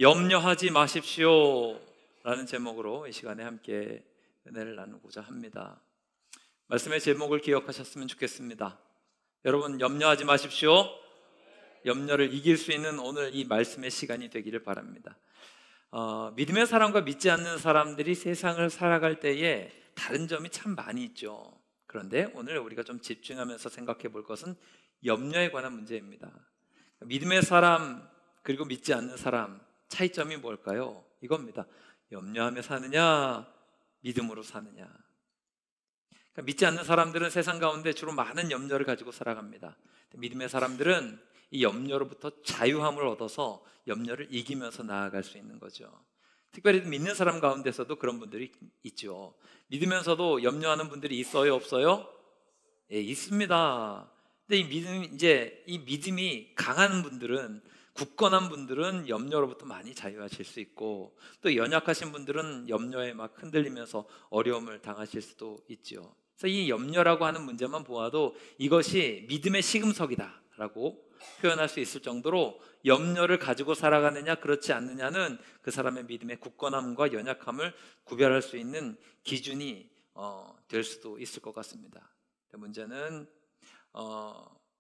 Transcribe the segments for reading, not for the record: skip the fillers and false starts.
염려하지 마십시오 라는 제목으로 이 시간에 함께 은혜를 나누고자 합니다. 말씀의 제목을 기억하셨으면 좋겠습니다. 여러분, 염려하지 마십시오. 염려를 이길 수 있는 오늘 이 말씀의 시간이 되기를 바랍니다. 믿음의 사람과 믿지 않는 사람들이 세상을 살아갈 때에 다른 점이 참 많이 있죠. 그런데 오늘 우리가 좀 집중하면서 생각해 볼 것은 염려에 관한 문제입니다. 믿음의 사람 그리고 믿지 않는 사람 차이점이 뭘까요? 이겁니다. 염려하며 사느냐, 믿음으로 사느냐. 그러니까 믿지 않는 사람들은 세상 가운데 주로 많은 염려를 가지고 살아갑니다. 믿음의 사람들은 이 염려로부터 자유함을 얻어서 염려를 이기면서 나아갈 수 있는 거죠. 특별히 믿는 사람 가운데서도 그런 분들이 있죠. 믿으면서도 염려하는 분들이 있어요, 없어요? 예, 있습니다. 근데 이 믿음이 강한 분들은, 굳건한 분들은 염려로부터 많이 자유하실 수 있고, 또 연약하신 분들은 염려에 막 흔들리면서 어려움을 당하실 수도 있죠. 그래서 이 염려라고 하는 문제만 보아도 이것이 믿음의 시금석이다라고 표현할 수 있을 정도로 염려를 가지고 살아가느냐 그렇지 않느냐는 그 사람의 믿음의 굳건함과 연약함을 구별할 수 있는 기준이 될 수도 있을 것 같습니다. 문제는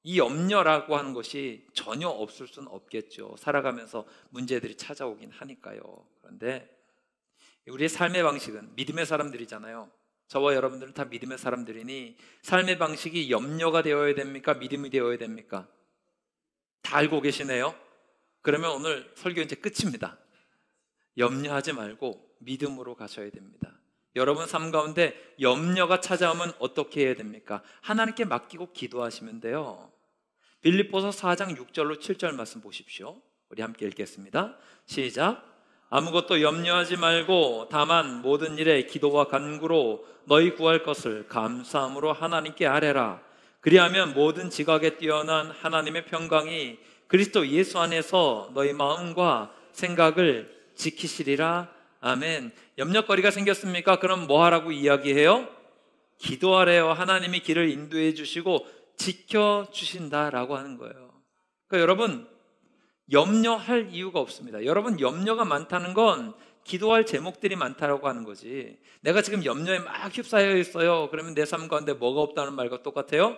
이 염려라고 하는 것이 전혀 없을 수는 없겠죠. 살아가면서 문제들이 찾아오긴 하니까요. 그런데 우리의 삶의 방식은 믿음의 사람들이잖아요. 저와 여러분들은 다 믿음의 사람들이니 삶의 방식이 염려가 되어야 됩니까? 믿음이 되어야 됩니까? 다 알고 계시네요. 그러면 오늘 설교 이제 끝입니다. 염려하지 말고 믿음으로 가셔야 됩니다. 여러분 삶 가운데 염려가 찾아오면 어떻게 해야 됩니까? 하나님께 맡기고 기도하시면 돼요. 빌립보서 4장 6절로 7절 말씀 보십시오. 우리 함께 읽겠습니다. 시작. 아무것도 염려하지 말고 다만 모든 일에 기도와 간구로 너희 구할 것을 감사함으로 하나님께 아뢰라. 그리하면 모든 지각에 뛰어난 하나님의 평강이 그리스도 예수 안에서 너희 마음과 생각을 지키시리라. 아멘. 염려거리가 생겼습니까? 그럼 뭐 하라고 이야기해요? 기도하래요. 하나님이 길을 인도해 주시고 지켜주신다라고 하는 거예요. 그러니까 여러분, 염려할 이유가 없습니다. 여러분, 염려가 많다는 건 기도할 제목들이 많다라고 하는 거지. 내가 지금 염려에 막 휩싸여 있어요. 그러면 내 삶 가운데 뭐가 없다는 말과 똑같아요?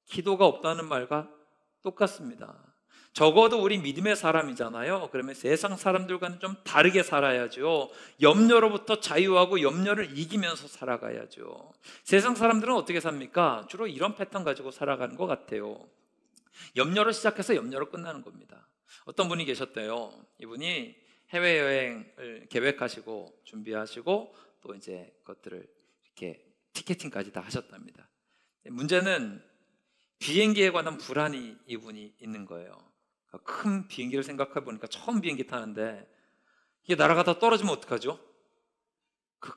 기도가 없다는 말과 똑같습니다. 적어도 우리 믿음의 사람이잖아요. 그러면 세상 사람들과는 좀 다르게 살아야죠. 염려로부터 자유하고 염려를 이기면서 살아가야죠. 세상 사람들은 어떻게 삽니까? 주로 이런 패턴 가지고 살아가는 것 같아요. 염려로 시작해서 염려로 끝나는 겁니다. 어떤 분이 계셨대요. 이분이 해외여행을 계획하시고 준비하시고 또 이제 그것들을 이렇게 티켓팅까지 다 하셨답니다. 문제는 비행기에 관한 불안이 이분이 있는 거예요. 큰 비행기를 생각해 보니까 처음 비행기 타는데 이게 날아가다 떨어지면 어떡하죠? 그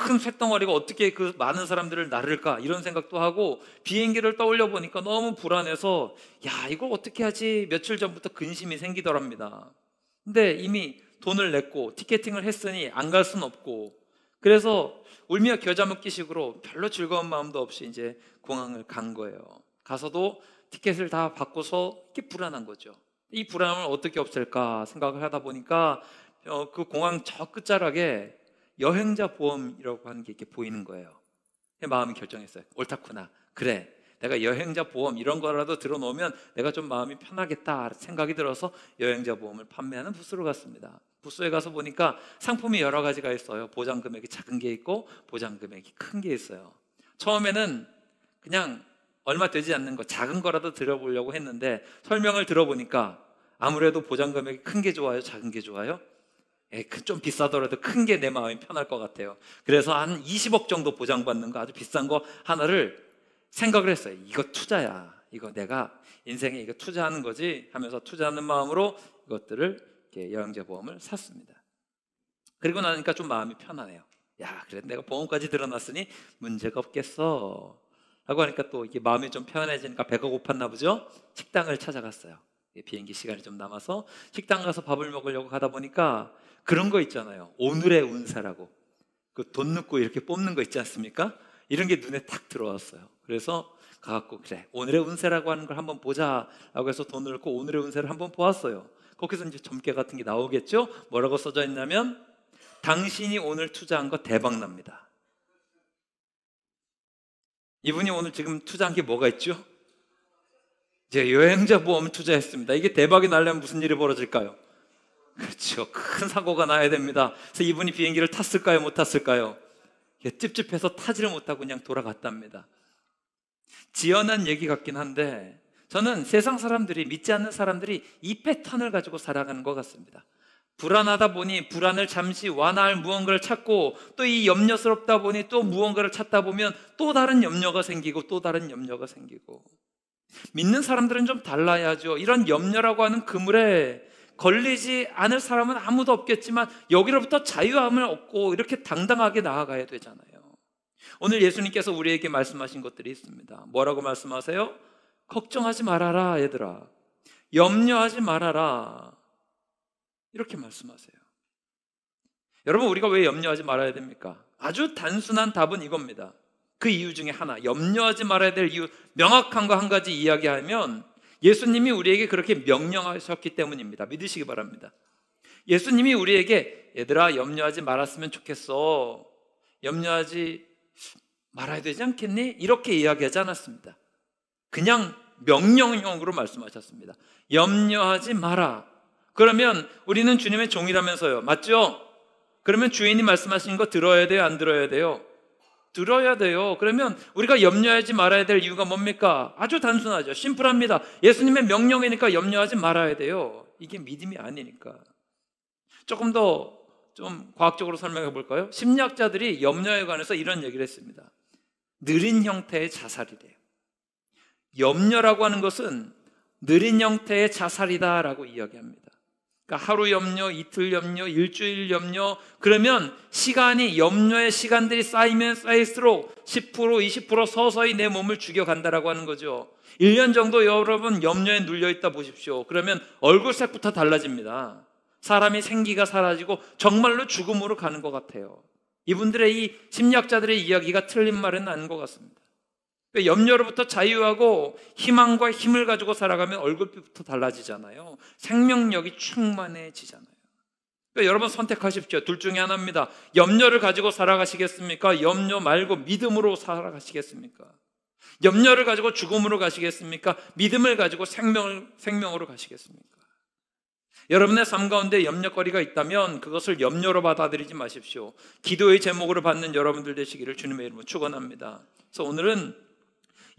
큰 쇳덩어리가 어떻게 그 많은 사람들을 나를까 이런 생각도 하고, 비행기를 떠올려 보니까 너무 불안해서 야, 이걸 어떻게 하지? 며칠 전부터 근심이 생기더랍니다. 근데 이미 돈을 냈고 티켓팅을 했으니 안 갈 수는 없고, 그래서 울며 겨자 먹기식으로 별로 즐거운 마음도 없이 이제 공항을 간 거예요. 가서도 티켓을 다 받고서 이렇게 불안한 거죠. 이 불안을 어떻게 없앨까 생각을 하다 보니까 그 공항 저 끝자락에 여행자 보험이라고 하는 게 이렇게 보이는 거예요. 마음이 결정했어요. 옳다구나. 그래, 내가 여행자 보험 이런 거라도 들어놓으면 내가 좀 마음이 편하겠다 생각이 들어서 여행자 보험을 판매하는 부스로 갔습니다. 부스에 가서 보니까 상품이 여러 가지가 있어요. 보장 금액이 작은 게 있고 보장 금액이 큰 게 있어요. 처음에는 그냥 얼마 되지 않는 거 작은 거라도 들어보려고 했는데 설명을 들어보니까 아무래도 보장 금액이 큰 게 좋아요? 작은 게 좋아요? 좀 비싸더라도 큰 게 내 마음이 편할 것 같아요. 그래서 한 20억 정도 보장받는 거 아주 비싼 거 하나를 생각을 했어요. 이거 투자야. 이거 내가 인생에 이거 투자하는 거지 하면서 투자하는 마음으로 이것들을 이렇게 여행자 보험을 샀습니다. 그리고 나니까 좀 마음이 편하네요. 야, 그래 내가 보험까지 들어놨으니 문제가 없겠어 라고 하니까 또 이게 마음이 좀 편해지니까 배가 고팠나 보죠. 식당을 찾아갔어요. 비행기 시간이 좀 남아서 식당 가서 밥을 먹으려고 가다 보니까 그런 거 있잖아요. 오늘의 운세라고 그 돈 넣고 이렇게 뽑는 거 있지 않습니까? 이런 게 눈에 탁 들어왔어요. 그래서 가갖고 그래 오늘의 운세라고 하는 걸 한번 보자라고 해서 돈을 넣고 오늘의 운세를 한번 보았어요. 거기서 이제 점괘 같은 게 나오겠죠. 뭐라고 써져 있냐면 당신이 오늘 투자한 거 대박 납니다. 이분이 오늘 지금 투자한 게 뭐가 있죠? 이제 여행자 보험 투자했습니다. 이게 대박이 나려면 무슨 일이 벌어질까요? 그렇죠. 큰 사고가 나야 됩니다. 그래서 이분이 비행기를 탔을까요? 못 탔을까요? 찝찝해서 타지를 못하고 그냥 돌아갔답니다. 지어낸 얘기 같긴 한데 저는 세상 사람들이, 믿지 않는 사람들이 이 패턴을 가지고 살아가는 것 같습니다. 불안하다 보니 불안을 잠시 완화할 무언가를 찾고 또 이 염려스럽다 보니 또 무언가를 찾다 보면 또 다른 염려가 생기고 또 다른 염려가 생기고. 믿는 사람들은 좀 달라야죠. 이런 염려라고 하는 그물에 걸리지 않을 사람은 아무도 없겠지만 여기로부터 자유함을 얻고 이렇게 당당하게 나아가야 되잖아요. 오늘 예수님께서 우리에게 말씀하신 것들이 있습니다. 뭐라고 말씀하세요? 걱정하지 말아라 얘들아, 염려하지 말아라, 이렇게 말씀하세요. 여러분, 우리가 왜 염려하지 말아야 됩니까? 아주 단순한 답은 이겁니다. 그 이유 중에 하나, 염려하지 말아야 될 이유, 명확한 거 한 가지 이야기하면 예수님이 우리에게 그렇게 명령하셨기 때문입니다. 믿으시기 바랍니다. 예수님이 우리에게 얘들아 염려하지 말았으면 좋겠어, 염려하지 말아야 되지 않겠니? 이렇게 이야기하지 않았습니다. 그냥 명령형으로 말씀하셨습니다. 염려하지 마라. 그러면 우리는 주님의 종이라면서요, 맞죠? 그러면 주인이 말씀하시는 거 들어야 돼요, 안 들어야 돼요? 들어야 돼요. 그러면 우리가 염려하지 말아야 될 이유가 뭡니까? 아주 단순하죠. 심플합니다. 예수님의 명령이니까 염려하지 말아야 돼요. 이게 믿음이 아니니까. 조금 더 좀 과학적으로 설명해 볼까요? 심리학자들이 염려에 관해서 이런 얘기를 했습니다. 느린 형태의 자살이래요. 염려라고 하는 것은 느린 형태의 자살이다라고 이야기합니다. 그러니까 하루 염려, 이틀 염려, 일주일 염려, 그러면 시간이, 염려의 시간들이 쌓이면 쌓일수록 10%, 20% 서서히 내 몸을 죽여간다라고 하는 거죠. 1년 정도 여러분 염려에 눌려있다 보십시오. 그러면 얼굴색부터 달라집니다. 사람이 생기가 사라지고 정말로 죽음으로 가는 것 같아요. 이분들의 이 심리학자들의 이야기가 틀린 말은 아닌 것 같습니다. 염려로부터 자유하고 희망과 힘을 가지고 살아가면 얼굴빛부터 달라지잖아요. 생명력이 충만해지잖아요. 그러니까 여러분 선택하십시오. 둘 중에 하나입니다. 염려를 가지고 살아가시겠습니까? 염려 말고 믿음으로 살아가시겠습니까? 염려를 가지고 죽음으로 가시겠습니까? 믿음을 가지고 생명으로 가시겠습니까? 여러분의 삶 가운데 염려거리가 있다면 그것을 염려로 받아들이지 마십시오. 기도의 제목으로 받는 여러분들 되시기를 주님의 이름으로 축원합니다. 그래서 오늘은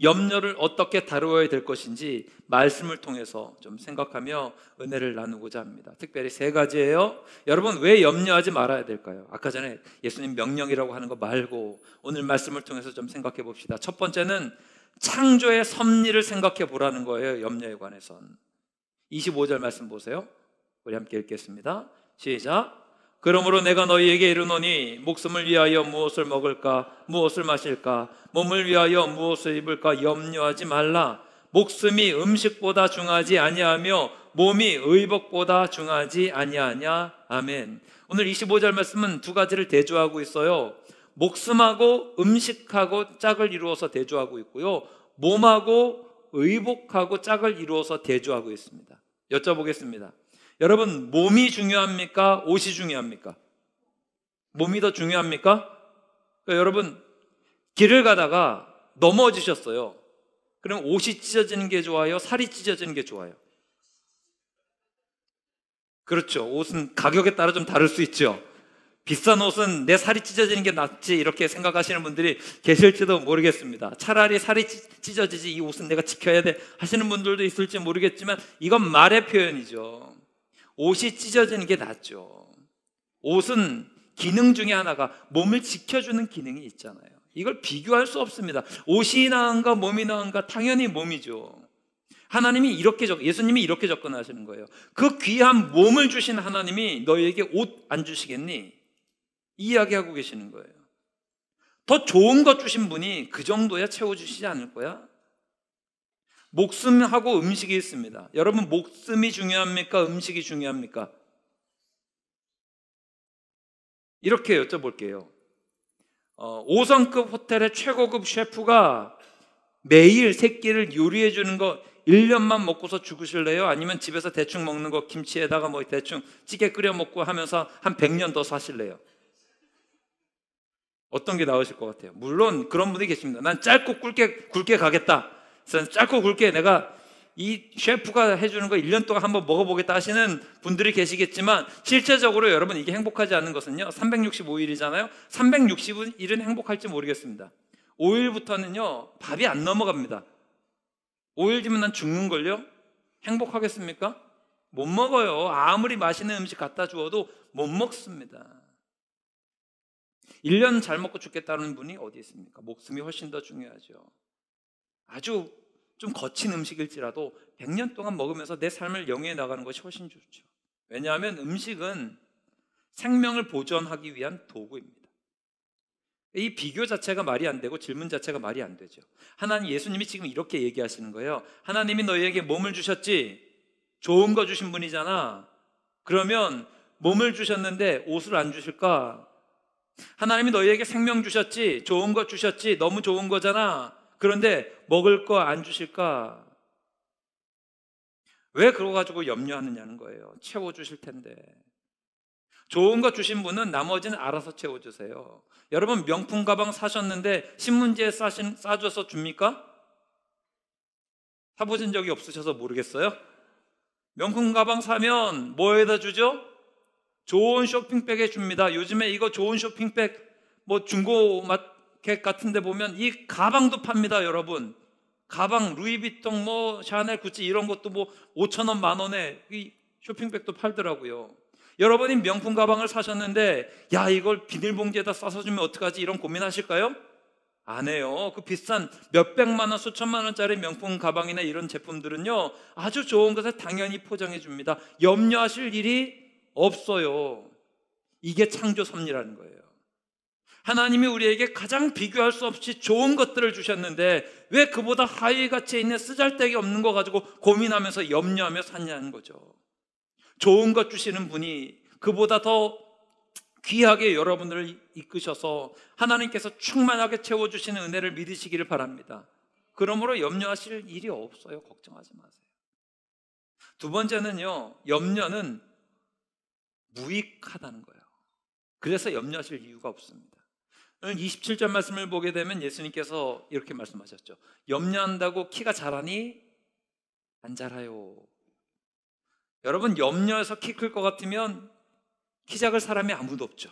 염려를 어떻게 다루어야 될 것인지 말씀을 통해서 좀 생각하며 은혜를 나누고자 합니다. 특별히 세 가지예요. 여러분, 왜 염려하지 말아야 될까요? 아까 전에 예수님 명령이라고 하는 거 말고 오늘 말씀을 통해서 좀 생각해 봅시다. 첫 번째는 창조의 섭리를 생각해 보라는 거예요. 염려에 관해선 25절 말씀 보세요. 우리 함께 읽겠습니다. 시작. 그러므로 내가 너희에게 이르노니 목숨을 위하여 무엇을 먹을까, 무엇을 마실까, 몸을 위하여 무엇을 입을까 염려하지 말라. 목숨이 음식보다 중하지 아니하며 몸이 의복보다 중하지 아니하냐. 아멘. 오늘 25절 말씀은 두 가지를 대조하고 있어요. 목숨하고 음식하고 짝을 이루어서 대조하고 있고요, 몸하고 의복하고 짝을 이루어서 대조하고 있습니다. 여쭤보겠습니다. 여러분, 몸이 중요합니까? 옷이 중요합니까? 몸이 더 중요합니까? 그러니까 여러분, 길을 가다가 넘어지셨어요. 그럼 옷이 찢어지는 게 좋아요? 살이 찢어지는 게 좋아요? 그렇죠. 옷은 가격에 따라 좀 다를 수 있죠. 비싼 옷은 내 살이 찢어지는 게 낫지 이렇게 생각하시는 분들이 계실지도 모르겠습니다. 차라리 살이 찢어지지 이 옷은 내가 지켜야 돼 하시는 분들도 있을지 모르겠지만 이건 말의 표현이죠. 옷이 찢어지는 게 낫죠. 옷은 기능 중에 하나가 몸을 지켜주는 기능이 있잖아요. 이걸 비교할 수 없습니다. 옷이 나은가 몸이 나은가? 당연히 몸이죠. 하나님이 이렇게 예수님이 이렇게 접근하시는 거예요. 그 귀한 몸을 주신 하나님이 너희에게 옷 안 주시겠니? 이야기하고 계시는 거예요. 더 좋은 것 주신 분이 그 정도야 채워주시지 않을 거야? 목숨하고 음식이 있습니다. 여러분, 목숨이 중요합니까? 음식이 중요합니까? 이렇게 여쭤볼게요. 5성급 호텔의 최고급 셰프가 매일 세 끼를 요리해 주는 거 1년만 먹고서 죽으실래요? 아니면 집에서 대충 먹는 거 김치에다가 뭐 대충 찌개 끓여 먹고 하면서 한 100년 더 사실래요? 어떤 게 나으실 것 같아요? 물론 그런 분이 계십니다. 난 짧고 굵게 가겠다. 그래서 짧고 굵게 내가 이 셰프가 해주는 거 1년 동안 한번 먹어보겠다 하시는 분들이 계시겠지만, 실제적으로 여러분 이게 행복하지 않은 것은요, 365일이잖아요 360일은 행복할지 모르겠습니다. 5일부터는요 밥이 안 넘어갑니다. 5일 뒤면 난 죽는걸요? 행복하겠습니까? 못 먹어요. 아무리 맛있는 음식 갖다 주어도 못 먹습니다. 1년 잘 먹고 죽겠다는 분이 어디 있습니까? 목숨이 훨씬 더 중요하죠. 아주 좀 거친 음식일지라도 100년 동안 먹으면서 내 삶을 영위해 나가는 것이 훨씬 좋죠. 왜냐하면 음식은 생명을 보존하기 위한 도구입니다. 이 비교 자체가 말이 안 되고 질문 자체가 말이 안 되죠. 예수님이 지금 이렇게 얘기하시는 거예요. 하나님이 너희에게 몸을 주셨지, 좋은 거 주신 분이잖아. 그러면 몸을 주셨는데 옷을 안 주실까? 하나님이 너희에게 생명 주셨지, 좋은 거 주셨지, 너무 좋은 거잖아. 그런데 먹을 거 안 주실까? 왜 그거 가지고 염려하느냐는 거예요. 채워주실 텐데. 좋은 거 주신 분은 나머지는 알아서 채워주세요. 여러분 명품 가방 사셨는데 신문지에 싸줘서 줍니까? 사보신 적이 없으셔서 모르겠어요? 명품 가방 사면 뭐에다 주죠? 좋은 쇼핑백에 줍니다. 요즘에 이거 좋은 쇼핑백 뭐 중고마켓 같은 데 보면 이 가방도 팝니다. 여러분 가방 루이비통 뭐 샤넬 구찌 이런 것도 뭐 5,000원 만원에 이 쇼핑백도 팔더라고요. 여러분이 명품 가방을 사셨는데 야 이걸 비닐봉지에다 싸서 주면 어떡하지 이런 고민하실까요? 안 해요. 그 비싼 몇백만 원 수천만 원짜리 명품 가방이나 이런 제품들은요 아주 좋은 것을 당연히 포장해 줍니다. 염려하실 일이 없어요. 이게 창조 섭리라는 거예요. 하나님이 우리에게 가장 비교할 수 없이 좋은 것들을 주셨는데 왜 그보다 하위 가치에 있는 쓰잘데기 없는 거 가지고 고민하면서 염려하며 사냐는 거죠. 좋은 것 주시는 분이 그보다 더 귀하게 여러분들을 이끄셔서 하나님께서 충만하게 채워주시는 은혜를 믿으시기를 바랍니다. 그러므로 염려하실 일이 없어요. 걱정하지 마세요. 두 번째는요, 염려는 무익하다는 거예요. 그래서 염려하실 이유가 없습니다. 오늘 27절 말씀을 보게 되면 예수님께서 이렇게 말씀하셨죠. 염려한다고 키가 자라니? 안 자라요. 여러분 염려해서 키 클 것 같으면 키 작을 사람이 아무도 없죠.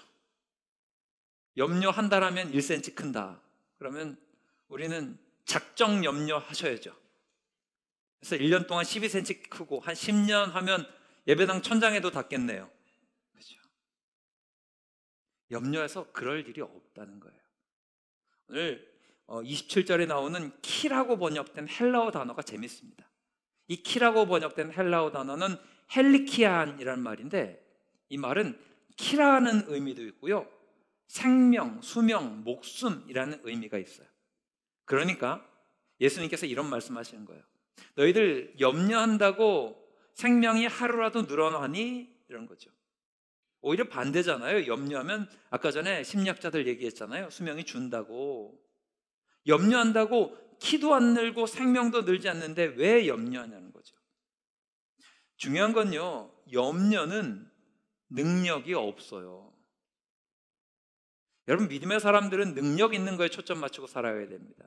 염려한다라면 1cm 큰다. 그러면 우리는 작정 염려하셔야죠. 그래서 1년 동안 12cm 크고 한 10년 하면 예배당 천장에도 닿겠네요. 그렇죠? 염려해서 그럴 일이 없다는 거예요. 오늘 27절에 나오는 키라고 번역된 헬라어 단어가 재밌습니다. 이 키라고 번역된 헬라어 단어는 헬리키안이라는 말인데 이 말은 키라는 의미도 있고요 생명, 수명, 목숨이라는 의미가 있어요. 그러니까 예수님께서 이런 말씀하시는 거예요. 너희들 염려한다고 생명이 하루라도 늘어나니? 이런 거죠. 오히려 반대잖아요. 염려하면 아까 전에 심리학자들 얘기했잖아요. 수명이 준다고. 염려한다고 키도 안 늘고 생명도 늘지 않는데 왜 염려하냐는 거죠. 중요한 건요, 염려는 능력이 없어요. 여러분 믿음의 사람들은 능력 있는 거에 초점 맞추고 살아야 됩니다.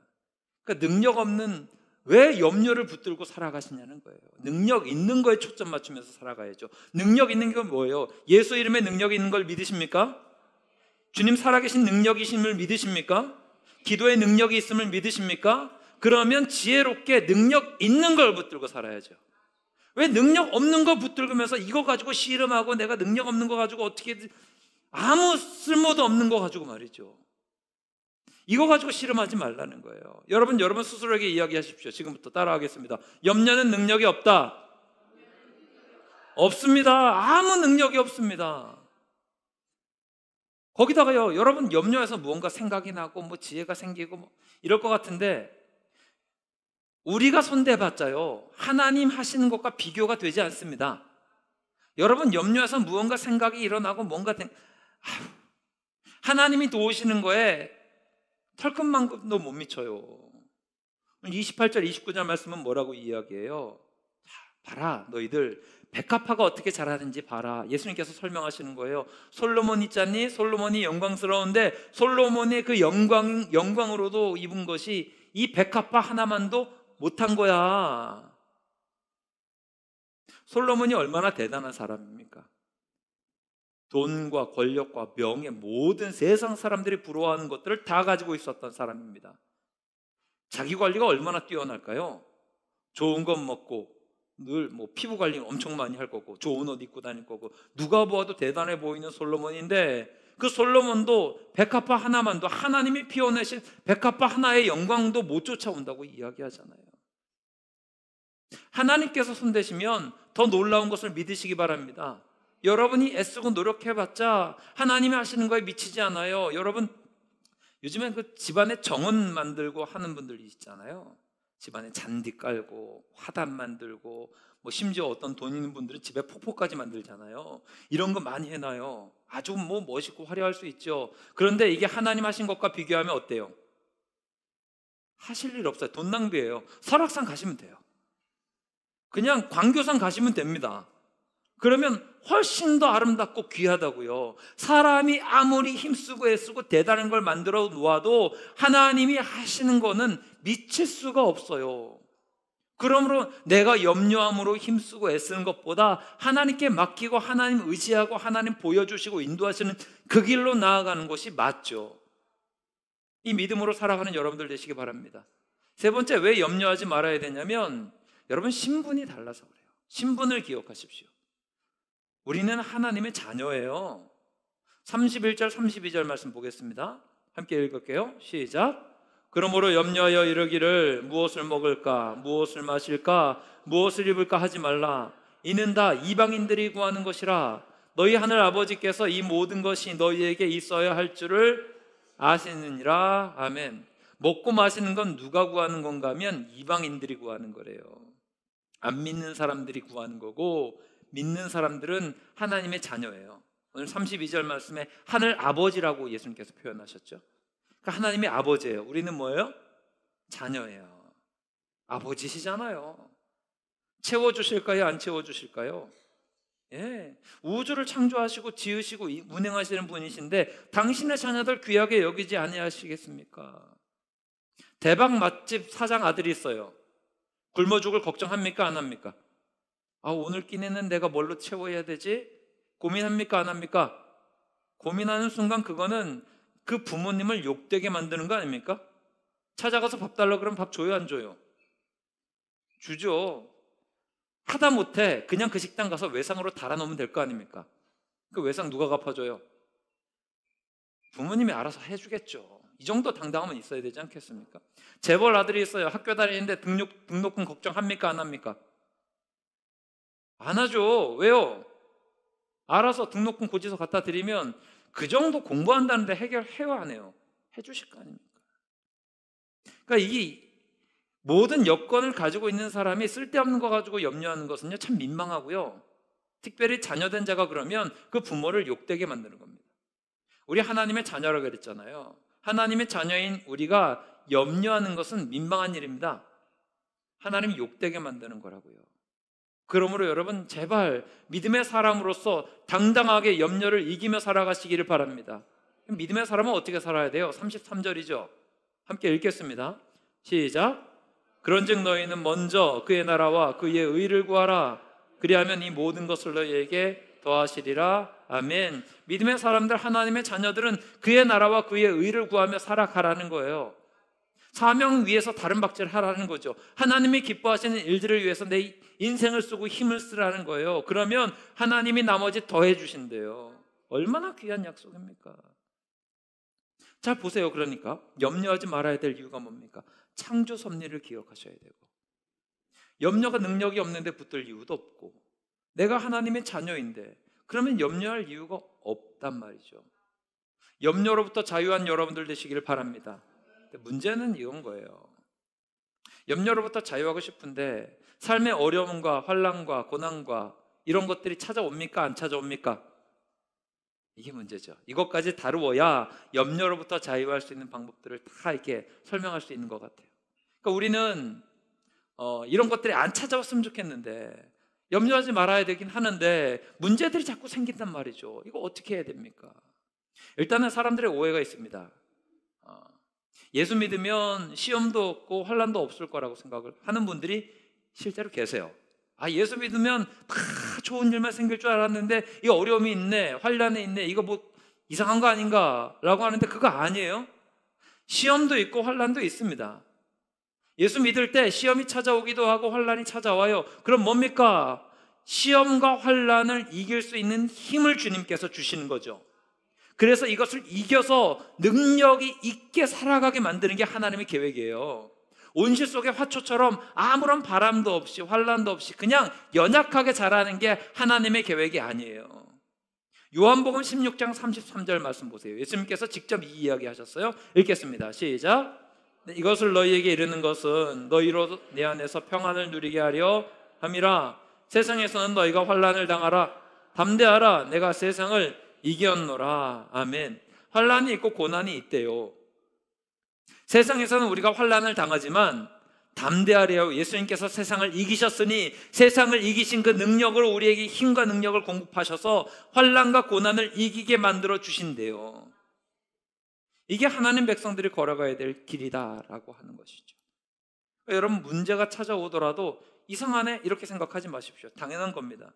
그러니까 능력 없는 왜 염려를 붙들고 살아가시냐는 거예요. 능력 있는 거에 초점 맞추면서 살아가야죠. 능력 있는 게 뭐예요? 예수 이름에 능력 있는 걸 믿으십니까? 주님 살아계신 능력이심을 믿으십니까? 기도의 능력이 있음을 믿으십니까? 그러면 지혜롭게 능력 있는 걸 붙들고 살아야죠. 왜 능력 없는 거 붙들면서 이거 가지고 씨름하고 내가 능력 없는 거 가지고 어떻게 아무 쓸모도 없는 거 가지고 말이죠. 이거 가지고 씨름하지 말라는 거예요. 여러분 스스로에게 이야기하십시오. 지금부터 따라하겠습니다. 염려는 능력이 없다. 없습니다. 아무 능력이 없습니다. 거기다가요, 여러분 염려해서 무언가 생각이 나고 뭐 지혜가 생기고 뭐 이럴 것 같은데 우리가 손대봤자요 하나님 하시는 것과 비교가 되지 않습니다. 여러분 염려해서 무언가 생각이 일어나고 뭔가 하나님이 도우시는 거에 털끝만큼도 못 미쳐요. 28절, 29절 말씀은 뭐라고 이야기해요? 자, 봐라, 너희들 백합화가 어떻게 자라는지 봐라. 예수님께서 설명하시는 거예요. 솔로몬 있잖니? 솔로몬이 영광스러운데 솔로몬의 그 영광으로도 입은 것이 이 백합화 하나만도 못한 거야. 솔로몬이 얼마나 대단한 사람입니까? 돈과 권력과 명예, 모든 세상 사람들이 부러워하는 것들을 다 가지고 있었던 사람입니다. 자기 관리가 얼마나 뛰어날까요? 좋은 것 먹고 늘 피부 관리 엄청 많이 할 거고 좋은 옷 입고 다닐 거고 누가 보아도 대단해 보이는 솔로몬인데 그 솔로몬도 백합화 하나만도 하나님이 피워내신 백합화 하나의 영광도 못 쫓아온다고 이야기하잖아요. 하나님께서 손대시면 더 놀라운 것을 믿으시기 바랍니다. 여러분이 애쓰고 노력해봤자 하나님이 하시는 거에 미치지 않아요. 여러분, 요즘엔 그 집안에 정원 만들고 하는 분들이 있잖아요. 집안에 잔디 깔고 화단 만들고 심지어 어떤 돈 있는 분들은 집에 폭포까지 만들잖아요. 이런 거 많이 해놔요. 아주 멋있고 화려할 수 있죠. 그런데 이게 하나님 하신 것과 비교하면 어때요? 하실 일 없어요. 돈 낭비예요. 설악산 가시면 돼요. 그냥 광교산 가시면 됩니다. 그러면 훨씬 더 아름답고 귀하다고요. 사람이 아무리 힘쓰고 애쓰고 대단한 걸 만들어 놓아도 하나님이 하시는 거는 미칠 수가 없어요. 그러므로 내가 염려함으로 힘쓰고 애쓰는 것보다 하나님께 맡기고 하나님 의지하고 하나님 보여주시고 인도하시는 그 길로 나아가는 것이 맞죠. 이 믿음으로 살아가는 여러분들 되시기 바랍니다. 세 번째, 왜 염려하지 말아야 되냐면 여러분, 신분이 달라서 그래요. 신분을 기억하십시오. 우리는 하나님의 자녀예요. 31절 32절 말씀 보겠습니다. 함께 읽을게요. 시작. 그러므로 염려하여 이르기를 무엇을 먹을까 무엇을 마실까 무엇을 입을까 하지 말라. 이는 다 이방인들이 구하는 것이라. 너희 하늘 아버지께서 이 모든 것이 너희에게 있어야 할 줄을 아시느니라. 아멘. 먹고 마시는 건 누가 구하는 건가 하면 이방인들이 구하는 거래요. 안 믿는 사람들이 구하는 거고 믿는 사람들은 하나님의 자녀예요. 오늘 32절 말씀에 하늘 아버지라고 예수님께서 표현하셨죠. 그러니까 하나님의 아버지예요. 우리는 뭐예요? 자녀예요. 아버지시잖아요. 채워주실까요? 안 채워주실까요? 예, 우주를 창조하시고 지으시고 운행하시는 분이신데 당신의 자녀들 귀하게 여기지 아니하시겠습니까? 대박 맛집 사장 아들이 있어요. 굶어 죽을 걱정합니까? 안 합니까? 오늘 끼니는 내가 뭘로 채워야 되지? 고민합니까? 안 합니까? 고민하는 순간 그거는 그 부모님을 욕되게 만드는 거 아닙니까? 찾아가서 밥 달라고 그러면 밥 줘요? 안 줘요? 주죠. 하다못해 그냥 그 식당 가서 외상으로 달아놓으면 될 거 아닙니까? 그 외상 누가 갚아줘요? 부모님이 알아서 해주겠죠. 이 정도 당당함은 있어야 되지 않겠습니까? 재벌 아들이 있어요. 학교 다니는데 등록금 걱정합니까? 안 합니까? 안 하죠. 왜요? 알아서 등록금 고지서 갖다 드리면 그 정도 공부한다는데 해결해요? 안 해요? 해주실 거 아닙니까? 그러니까 이 모든 여건을 가지고 있는 사람이 쓸데없는 거 가지고 염려하는 것은요 참 민망하고요. 특별히 자녀된 자가 그러면 그 부모를 욕되게 만드는 겁니다. 우리 하나님의 자녀라고 그랬잖아요. 하나님의 자녀인 우리가 염려하는 것은 민망한 일입니다. 하나님이 욕되게 만드는 거라고요. 그러므로 여러분 제발 믿음의 사람으로서 당당하게 염려를 이기며 살아가시기를 바랍니다. 믿음의 사람은 어떻게 살아야 돼요? 33절이죠. 함께 읽겠습니다. 시작. 그런즉 너희는 먼저 그의 나라와 그의 의를 구하라. 그리하면 이 모든 것을 너희에게 더하시리라. 아멘. 믿음의 사람들, 하나님의 자녀들은 그의 나라와 그의 의를 구하며 살아가라는 거예요. 사명 위해서 다른 박제를 하라는 거죠. 하나님이 기뻐하시는 일들을 위해서 내 인생을 쓰고 힘을 쓰라는 거예요. 그러면 하나님이 나머지 더해 주신대요. 얼마나 귀한 약속입니까? 잘 보세요. 그러니까 염려하지 말아야 될 이유가 뭡니까? 창조 섭리를 기억하셔야 되고, 염려가 능력이 없는데 붙들 이유도 없고, 내가 하나님의 자녀인데 그러면 염려할 이유가 없단 말이죠. 염려로부터 자유한 여러분들 되시기를 바랍니다. 문제는 이런 거예요. 염려로부터 자유하고 싶은데 삶의 어려움과 환난과 고난과 이런 것들이 찾아옵니까? 안 찾아옵니까? 이게 문제죠. 이것까지 다루어야 염려로부터 자유할 수 있는 방법들을 다 이렇게 설명할 수 있는 것 같아요. 그러니까 우리는 이런 것들이 안 찾아왔으면 좋겠는데, 염려하지 말아야 되긴 하는데 문제들이 자꾸 생긴단 말이죠. 이거 어떻게 해야 됩니까? 일단은 사람들의 오해가 있습니다. 예수 믿으면 시험도 없고 환난도 없을 거라고 생각을 하는 분들이 실제로 계세요. 예수 믿으면 다 좋은 일만 생길 줄 알았는데 이 어려움이 있네, 환난이 있네, 이거 뭐 이상한 거 아닌가 라고 하는데 그거 아니에요. 시험도 있고 환난도 있습니다. 예수 믿을 때 시험이 찾아오기도 하고 환난이 찾아와요. 그럼 뭡니까? 시험과 환난을 이길 수 있는 힘을 주님께서 주시는 거죠. 그래서 이것을 이겨서 능력이 있게 살아가게 만드는 게 하나님의 계획이에요. 온실 속의 화초처럼 아무런 바람도 없이 환난도 없이 그냥 연약하게 자라는 게 하나님의 계획이 아니에요. 요한복음 16장 33절 말씀 보세요. 예수님께서 직접 이 이야기 하셨어요. 읽겠습니다. 시작. 이것을 너희에게 이르는 것은 너희로 내 안에서 평안을 누리게 하려 함이라. 세상에서는 너희가 환난을 당하라. 담대하라. 내가 세상을 이겼노라. 아멘. 환난이 있고 고난이 있대요. 세상에서는 우리가 환난을 당하지만 담대하래요. 예수님께서 세상을 이기셨으니 세상을 이기신 그 능력으로 우리에게 힘과 능력을 공급하셔서 환난과 고난을 이기게 만들어 주신대요. 이게 하나님 백성들이 걸어가야 될 길이다라고 하는 것이죠. 여러분, 문제가 찾아오더라도 이상하네 이렇게 생각하지 마십시오. 당연한 겁니다.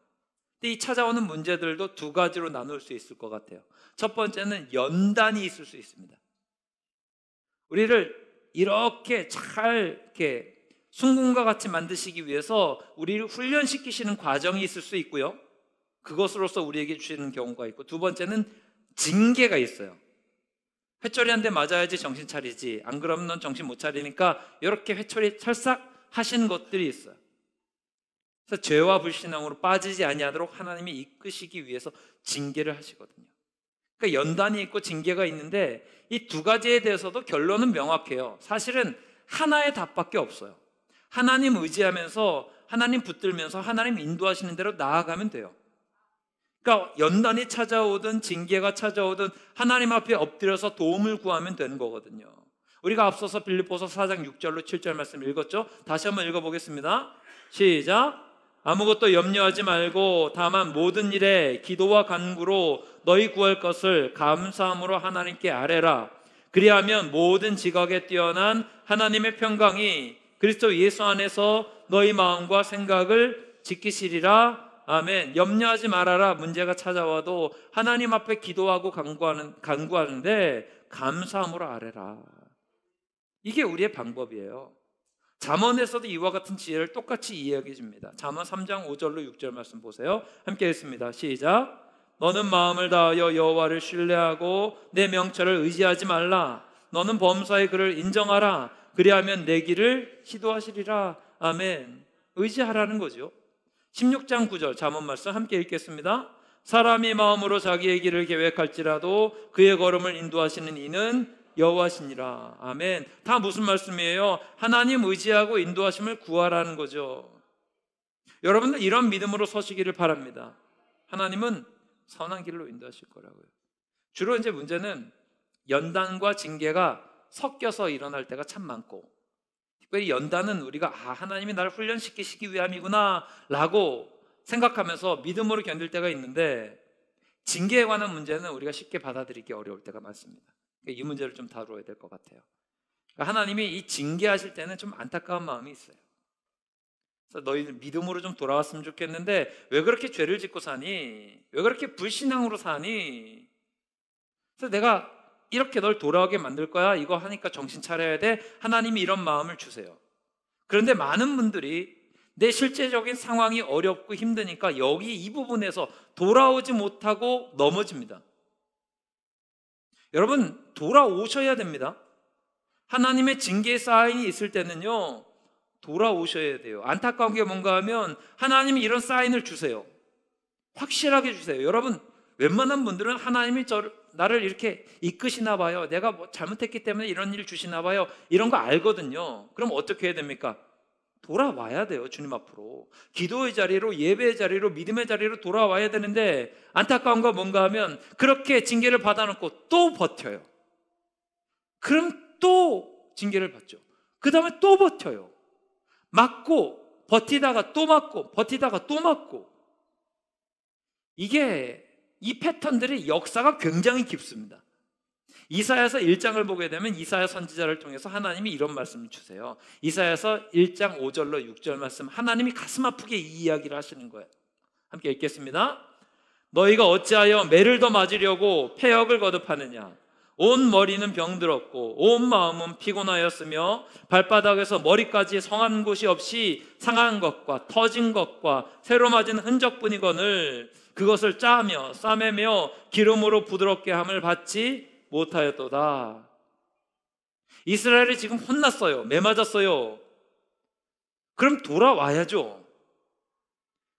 근데 이 찾아오는 문제들도 두 가지로 나눌 수 있을 것 같아요. 첫 번째는 연단이 있을 수 있습니다. 우리를 이렇게 잘 이렇게 순금과 같이 만드시기 위해서 우리를 훈련시키시는 과정이 있을 수 있고요. 그것으로서 우리에게 주시는 경우가 있고, 두 번째는 징계가 있어요. 회초리 한 대 맞아야지 정신 차리지, 안 그러면 넌 정신 못 차리니까 이렇게 회초리 찰싹 하시는 것들이 있어요. 그래서 죄와 불신앙으로 빠지지 아니하도록 하나님이 이끄시기 위해서 징계를 하시거든요. 그러니까 연단이 있고 징계가 있는데 이 두 가지에 대해서도 결론은 명확해요. 사실은 하나의 답밖에 없어요. 하나님 의지하면서 하나님 붙들면서 하나님 인도하시는 대로 나아가면 돼요. 그러니까 연단이 찾아오든 징계가 찾아오든 하나님 앞에 엎드려서 도움을 구하면 되는 거거든요. 우리가 앞서서 빌립보서 4장 6절로 7절 말씀 읽었죠? 다시 한번 읽어보겠습니다. 시작. 아무것도 염려하지 말고 다만 모든 일에 기도와 간구로 너희 구할 것을 감사함으로 하나님께 아뢰라. 그리하면 모든 지각에 뛰어난 하나님의 평강이 그리스도 예수 안에서 너희 마음과 생각을 지키시리라. 아멘. 염려하지 말아라. 문제가 찾아와도 하나님 앞에 기도하고 간구하는데 감사함으로 아뢰라. 이게 우리의 방법이에요. 잠언에서도 이와 같은 지혜를 똑같이 이야기해 줍니다. 잠언 3장 5절로 6절 말씀 보세요. 함께 읽습니다. 시작. 너는 마음을 다하여 여호와를 신뢰하고 내 명철을 의지하지 말라. 너는 범사의 그를 인정하라. 그리하면 내 길을 시도하시리라. 아멘. 의지하라는 거죠. 16장 9절 잠언 말씀 함께 읽겠습니다. 사람이 마음으로 자기의 길을 계획할지라도 그의 걸음을 인도하시는 이는 여호와시니라. 아멘. 다 무슨 말씀이에요? 하나님 의지하고 인도하심을 구하라는 거죠. 여러분들 이런 믿음으로 서시기를 바랍니다. 하나님은 선한 길로 인도하실 거라고요. 주로 이제 문제는 연단과 징계가 섞여서 일어날 때가 참 많고, 특별히 연단은 우리가 하나님이 나를 훈련시키시기 위함이구나 라고 생각하면서 믿음으로 견딜 때가 있는데, 징계에 관한 문제는 우리가 쉽게 받아들이기 어려울 때가 많습니다. 이 문제를 좀 다루어야 될 것 같아요. 하나님이 이 징계하실 때는 좀 안타까운 마음이 있어요. 그래서 너희들 믿음으로 좀 돌아왔으면 좋겠는데 왜 그렇게 죄를 짓고 사니? 왜 그렇게 불신앙으로 사니? 그래서 내가 이렇게 널 돌아오게 만들 거야. 이거 하니까 정신 차려야 돼. 하나님이 이런 마음을 주세요. 그런데 많은 분들이 내 실제적인 상황이 어렵고 힘드니까 여기 이 부분에서 돌아오지 못하고 넘어집니다. 여러분, 돌아오셔야 됩니다. 하나님의 징계의 사인이 있을 때는요, 돌아오셔야 돼요. 안타까운 게 뭔가 하면 하나님이 이런 사인을 주세요. 확실하게 주세요. 여러분, 웬만한 분들은 하나님이 나를 이렇게 이끄시나 봐요. 내가 뭐 잘못했기 때문에 이런 일을 주시나 봐요. 이런 거 알거든요. 그럼 어떻게 해야 됩니까? 돌아와야 돼요. 주님 앞으로. 기도의 자리로, 예배의 자리로, 믿음의 자리로 돌아와야 되는데 안타까운 거 뭔가 하면 그렇게 징계를 받아놓고 또 버텨요. 그럼 또 징계를 받죠. 그 다음에 또 버텨요. 맞고 버티다가 또 맞고 버티다가 또 맞고. 이게 이 패턴들의 역사가 굉장히 깊습니다. 이사야서 1장을 보게 되면 이사야 선지자를 통해서 하나님이 이런 말씀을 주세요. 이사야서 1장 5절로 6절 말씀, 하나님이 가슴 아프게 이 이야기를 하시는 거예요. 함께 읽겠습니다. 너희가 어찌하여 매를 더 맞으려고 패역을 거듭하느냐. 온 머리는 병들었고 온 마음은 피곤하였으며 발바닥에서 머리까지 성한 곳이 없이 상한 것과 터진 것과 새로 맞은 흔적뿐이거늘 그것을 짜며 싸매며 기름으로 부드럽게 함을 받지 못하였도다. 이스라엘이 지금 혼났어요. 매 맞았어요. 그럼 돌아와야죠.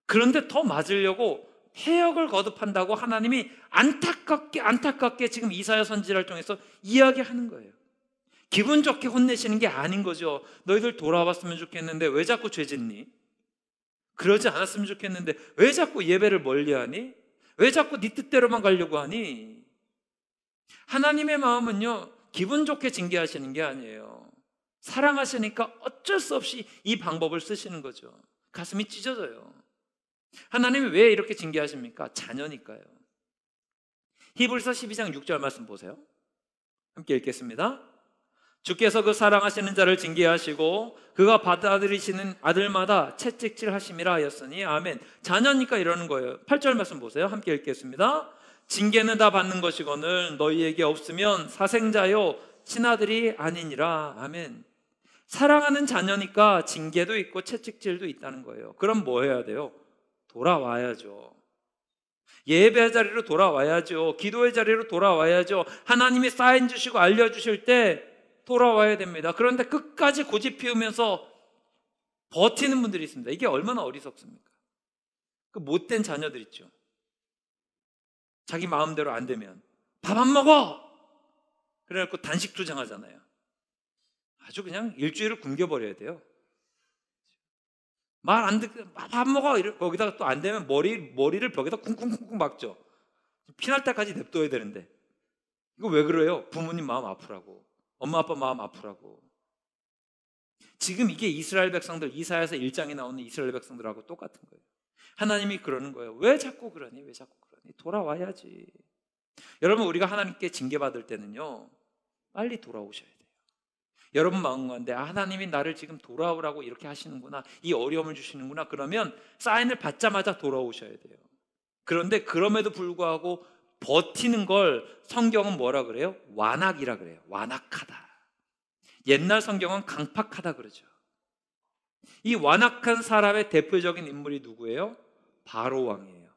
그런데 더 맞으려고 패역을 거듭한다고 하나님이 안타깝게 지금 이사야 선지자를 통해서 이야기하는 거예요. 기분 좋게 혼내시는 게 아닌 거죠. 너희들 돌아왔으면 좋겠는데 왜 자꾸 죄 짓니? 그러지 않았으면 좋겠는데 왜 자꾸 예배를 멀리하니? 왜 자꾸 네 뜻대로만 가려고 하니? 하나님의 마음은요, 기분 좋게 징계하시는 게 아니에요. 사랑하시니까 어쩔 수 없이 이 방법을 쓰시는 거죠. 가슴이 찢어져요. 하나님이 왜 이렇게 징계하십니까? 자녀니까요. 히브리서 12장 6절 말씀 보세요. 함께 읽겠습니다. 주께서 그 사랑하시는 자를 징계하시고 그가 받아들이시는 아들마다 채찍질 하심이라 하였으니 아멘. 자녀니까 이러는 거예요. 8절 말씀 보세요. 함께 읽겠습니다. 징계는 다 받는 것이거늘 너희에게 없으면 사생자요 친아들이 아니니라. 아멘. 사랑하는 자녀니까 징계도 있고 채찍질도 있다는 거예요. 그럼 뭐 해야 돼요? 돌아와야죠. 예배 자리로 돌아와야죠. 기도의 자리로 돌아와야죠. 하나님이 사인 주시고 알려주실 때 돌아와야 됩니다. 그런데 끝까지 고집 피우면서 버티는 분들이 있습니다. 이게 얼마나 어리석습니까? 그 못된 자녀들 있죠. 자기 마음대로 안 되면 밥 안 먹어! 그래갖고 단식 투정하잖아요. 아주 그냥 일주일을 굶겨버려야 돼요. 말 안 듣고 밥 안 먹어! 거기다가 또 안 되면 머리를 벽에다 쿵쿵쿵쿵 박죠. 피날 때까지 냅둬야 되는데 이거 왜 그래요? 부모님 마음 아프라고, 엄마 아빠 마음 아프라고. 지금 이게 이스라엘 백성들, 이사야서 1장에 나오는 이스라엘 백성들하고 똑같은 거예요. 하나님이 그러는 거예요. 왜 자꾸 그러니? 왜 자꾸 그러니? 돌아와야지. 여러분, 우리가 하나님께 징계받을 때는요, 빨리 돌아오셔야 돼요. 여러분 마음 가운데 하나님이 나를 지금 돌아오라고 이렇게 하시는구나, 이 어려움을 주시는구나, 그러면 사인을 받자마자 돌아오셔야 돼요. 그런데 그럼에도 불구하고 버티는 걸 성경은 뭐라 그래요? 완악이라 그래요. 완악하다. 옛날 성경은 강팍하다 그러죠. 이 완악한 사람의 대표적인 인물이 누구예요? 바로 왕이에요.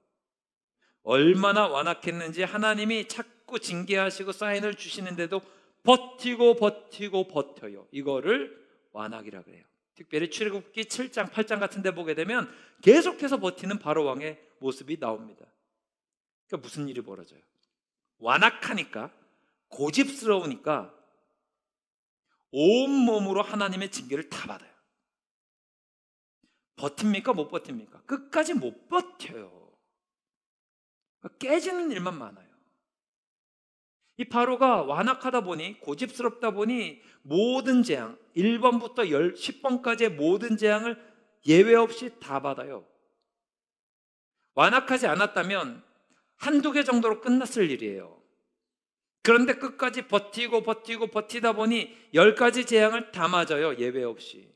얼마나 완악했는지 하나님이 자꾸 징계하시고 사인을 주시는데도 버티고 버텨요. 이거를 완악이라 그래요. 특별히 출애굽기 7장 8장 같은 데 보게 되면 계속해서 버티는 바로 왕의 모습이 나옵니다. 그러니까 무슨 일이 벌어져요? 완악하니까, 고집스러우니까 온몸으로 하나님의 징계를 다 받아요. 버팁니까? 못 버팁니까? 끝까지 못 버텨요. 깨지는 일만 많아요. 이 바로가 완악하다 보니, 고집스럽다 보니 모든 재앙, 1번부터 10번까지의 모든 재앙을 예외 없이 다 받아요. 완악하지 않았다면 한두 개 정도로 끝났을 일이에요. 그런데 끝까지 버티다 보니 10가지 재앙을 다 맞아요. 예외 없이.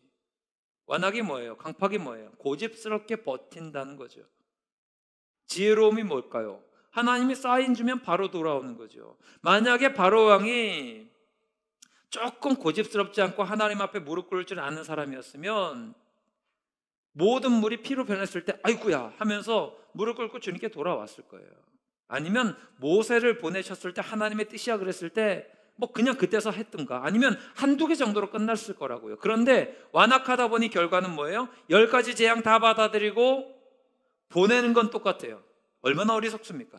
완악이 뭐예요? 강팍이 뭐예요? 고집스럽게 버틴다는 거죠. 지혜로움이 뭘까요? 하나님이 사인 주면 바로 돌아오는 거죠. 만약에 바로 왕이 조금 고집스럽지 않고 하나님 앞에 무릎 꿇을 줄 아는 사람이었으면 모든 물이 피로 변했을 때 아이고야 하면서 무릎 꿇고 주님께 돌아왔을 거예요. 아니면 모세를 보내셨을 때 하나님의 뜻이야 그랬을 때 뭐 그냥 그때서 했든가, 아니면 한두 개 정도로 끝났을 거라고요. 그런데 완악하다 보니 결과는 뭐예요? 10가지 재앙 다 받아들이고 보내는 건 똑같아요. 얼마나 어리석습니까?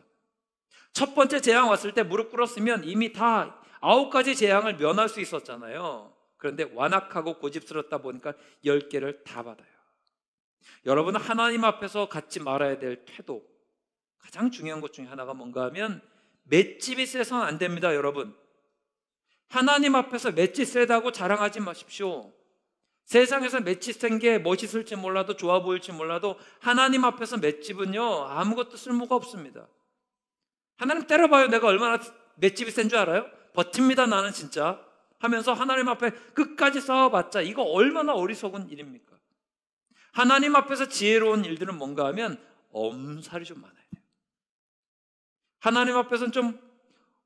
첫 번째 재앙 왔을 때 무릎 꿇었으면 이미 다 9가지 재앙을 면할 수 있었잖아요. 그런데 완악하고 고집스럽다 보니까 10개를 다 받아요. 여러분, 하나님 앞에서 갖지 말아야 될 태도, 가장 중요한 것 중에 하나가 뭔가 하면 맷집이 세서는 안 됩니다. 여러분, 하나님 앞에서 맷집 세다고 자랑하지 마십시오. 세상에서 맷집 센 게 멋있을지 몰라도 좋아 보일지 몰라도 하나님 앞에서 맷집은요 아무것도 쓸모가 없습니다. 하나님 때려봐요. 내가 얼마나 맷집이 센 줄 알아요? 버팁니다 나는 진짜 하면서 하나님 앞에 끝까지 싸워봤자 이거 얼마나 어리석은 일입니까? 하나님 앞에서 지혜로운 일들은 뭔가 하면 엄살이 좀 많아야 돼요. 하나님 앞에서는 좀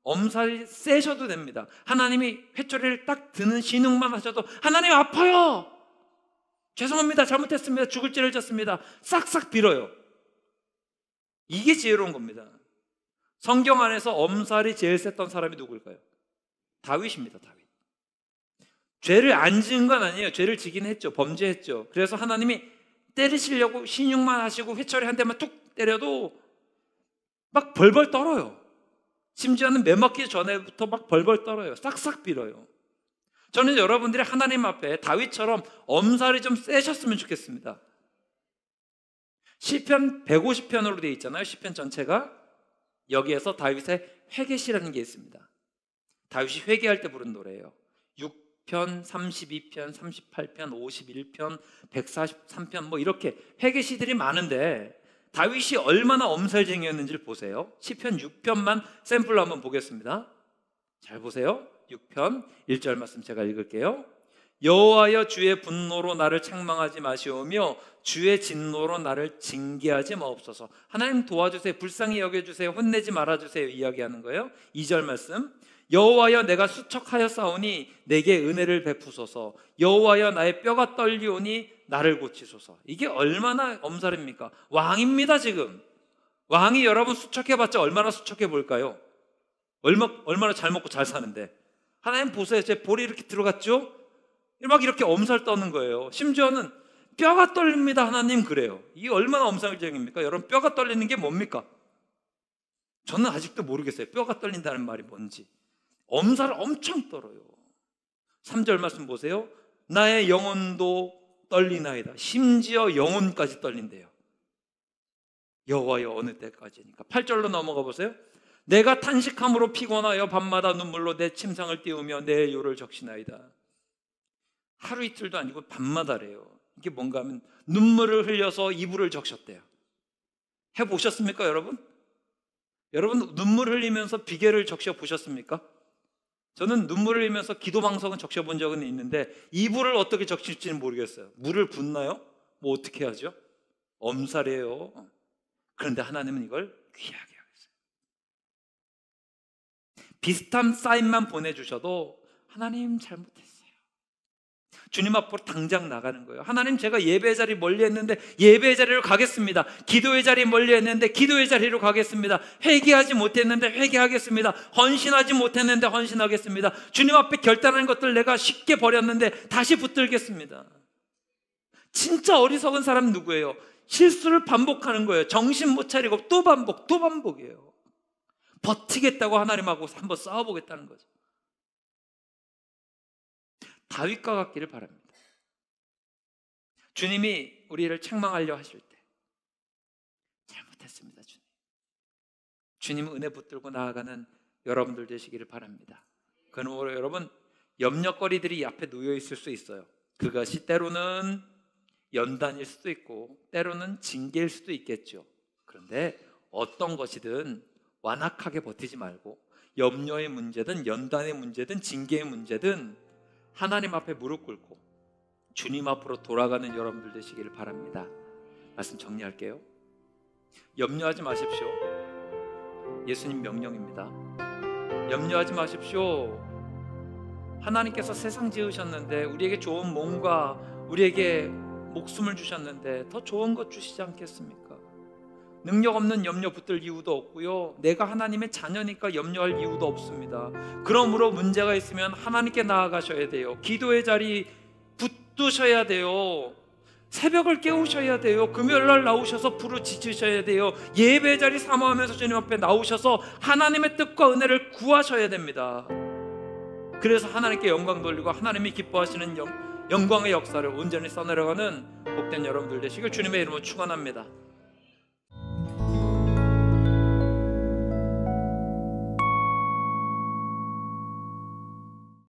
엄살이 세셔도 됩니다. 하나님이 회초리를 딱 드는 신용만 하셔도 하나님 아파요. 죄송합니다. 잘못했습니다. 죽을 죄를 졌습니다. 싹싹 빌어요. 이게 지혜로운 겁니다. 성경 안에서 엄살이 제일 셌던 사람이 누구일까요? 다윗입니다. 다윗. 죄를 안 지은 건 아니에요. 죄를 지긴 했죠. 범죄했죠. 그래서 하나님이 때리시려고 신용만 하시고 회초리 한 대만 툭 때려도 막 벌벌 떨어요. 심지어는 매 맞기 전에부터 막 벌벌 떨어요. 싹싹 빌어요. 저는 여러분들이 하나님 앞에 다윗처럼 엄살이 좀 세셨으면 좋겠습니다. 시편 150편으로 되어 있잖아요. 시편 전체가. 여기에서 다윗의 회개시라는 게 있습니다. 다윗이 회개할 때 부른 노래예요. 6편, 32편, 38편, 51편, 143편 뭐 이렇게 회개시들이 많은데 다윗이 얼마나 엄살쟁이였는지를 보세요. 시편 6편만 샘플로 한번 보겠습니다. 잘 보세요. 6편 1절 말씀 제가 읽을게요. 여호와여 주의 분노로 나를 책망하지 마시오며 주의 진노로 나를 징계하지 마옵소서. 하나님 도와주세요. 불쌍히 여겨주세요. 혼내지 말아주세요. 이야기하는 거예요. 2절 말씀. 여호와여 내가 수척하여 싸우니 내게 은혜를 베푸소서. 여호와여 나의 뼈가 떨리오니 나를 고치소서. 이게 얼마나 엄살입니까? 왕입니다. 지금 왕이 여러분 수척해봤자 얼마나 수척해 볼까요? 얼마나 잘 먹고 잘 사는데. 하나님 보세요. 제 볼이 이렇게 들어갔죠? 막 이렇게 엄살 떠는 거예요. 심지어는 뼈가 떨립니다. 하나님 그래요. 이게 얼마나 엄살쟁입니까? 여러분 뼈가 떨리는 게 뭡니까? 저는 아직도 모르겠어요. 뼈가 떨린다는 말이 뭔지. 엄살을 엄청 떨어요. 3절 말씀 보세요. 나의 영혼도 떨리나이다. 심지어 영혼까지 떨린대요. 여호와여 어느 때까지니까. 8절로 넘어가 보세요. 내가 탄식함으로 피곤하여 밤마다 눈물로 내 침상을 띄우며 내 요를 적시나이다. 하루 이틀도 아니고 밤마다래요. 이게 뭔가 하면 눈물을 흘려서 이불을 적셨대요. 해보셨습니까 여러분? 여러분 눈물 흘리면서 비계를 적셔 보셨습니까? 저는 눈물을 흘리면서 기도방송은 적셔본 적은 있는데 이불을 어떻게 적실지는 모르겠어요. 물을 붓나요? 뭐 어떻게 하죠? 엄살이에요. 그런데 하나님은 이걸 귀하게 하겠어요. 비슷한 사인만 보내주셔도 하나님 잘못했어요. 주님 앞으로 당장 나가는 거예요. 하나님 제가 예배의 자리 멀리 했는데 예배의 자리로 가겠습니다. 기도의 자리 멀리 했는데 기도의 자리로 가겠습니다. 회개하지 못했는데 회개하겠습니다. 헌신하지 못했는데 헌신하겠습니다. 주님 앞에 결단한 것들 내가 쉽게 버렸는데 다시 붙들겠습니다. 진짜 어리석은 사람 누구예요? 실수를 반복하는 거예요. 정신 못 차리고 또 반복, 또 반복이에요. 버티겠다고 하나님하고 한번 싸워보겠다는 거죠. 다윗과 같기를 바랍니다. 주님이 우리를 책망하려 하실 때 잘못했습니다. 주님은 은혜 붙들고 나아가는 여러분들 되시기를 바랍니다. 그러므로 여러분 염려거리들이 앞에 놓여 있을 수 있어요. 그것이 때로는 연단일 수도 있고 때로는 징계일 수도 있겠죠. 그런데 어떤 것이든 완악하게 버티지 말고 염려의 문제든 연단의 문제든 징계의 문제든 하나님 앞에 무릎 꿇고 주님 앞으로 돌아가는 여러분들 되시기를 바랍니다. 말씀 정리할게요. 염려하지 마십시오. 예수님 명령입니다. 염려하지 마십시오. 하나님께서 세상 지으셨는데 우리에게 좋은 몸과 우리에게 목숨을 주셨는데 더 좋은 것 주시지 않겠습니까? 능력 없는 염려 붙들 이유도 없고요. 내가 하나님의 자녀니까 염려할 이유도 없습니다. 그러므로 문제가 있으면 하나님께 나아가셔야 돼요. 기도의 자리 붙드셔야 돼요. 새벽을 깨우셔야 돼요. 금요일날 나오셔서 부르짖으셔야 돼요. 예배 자리 사모하면서 주님 앞에 나오셔서 하나님의 뜻과 은혜를 구하셔야 됩니다. 그래서 하나님께 영광 돌리고 하나님이 기뻐하시는 영광의 역사를 온전히 써내려가는 복된 여러분들 되시길 주님의 이름으로 축원합니다.